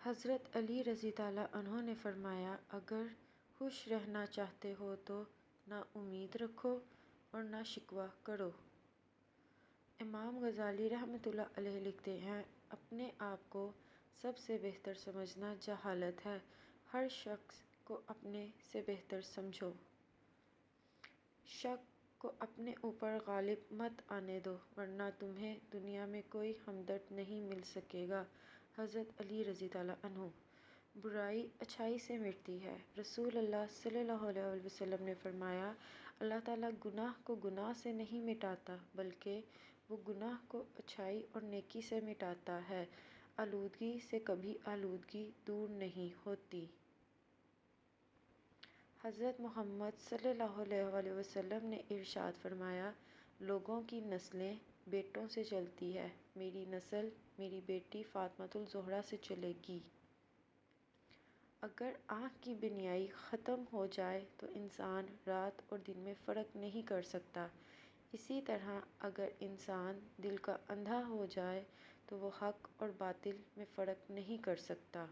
حضرت علی رضی اللہ عنہ نے فرمایا، اگر خوش رہنا چاہتے ہو تو نہ امید رکھو اور نہ شکوہ کرو۔ امام غزالی رحمۃ اللہ علیہ لکھتے ہیں، اپنے آپ کو سب سے بہتر سمجھنا جہالت ہے، ہر شخص کو اپنے سے بہتر سمجھو۔ شک کو اپنے اوپر غالب مت آنے دو ورنہ تمہیں دنیا میں کوئی ہمدرد نہیں مل سکے گا۔ حضرت علی رضی اللہ عنہ۔ برائی اچھائی سے مٹتی ہے۔ رسول اللہ صلی اللہ علیہ وسلم نے فرمایا، اللہ تعالیٰ گناہ کو گناہ سے نہیں مٹاتا بلکہ وہ گناہ کو اچھائی اور نیکی سے مٹاتا ہے۔ آلودگی سے کبھی آلودگی دور نہیں ہوتی۔ حضرت محمد صلی اللہ علیہ وسلم نے ارشاد فرمایا، لوگوں کی نسلیں بیٹوں سے چلتی ہیں، میری نسل میری بیٹی فاطمۃ الزہرا سے چلے گی۔ اگر آنکھ کی بینائی ختم ہو جائے تو انسان رات اور دن میں فرق نہیں کر سکتا، اسی طرح اگر انسان دل کا اندھا ہو جائے تو وہ حق اور باطل میں فرق نہیں کر سکتا۔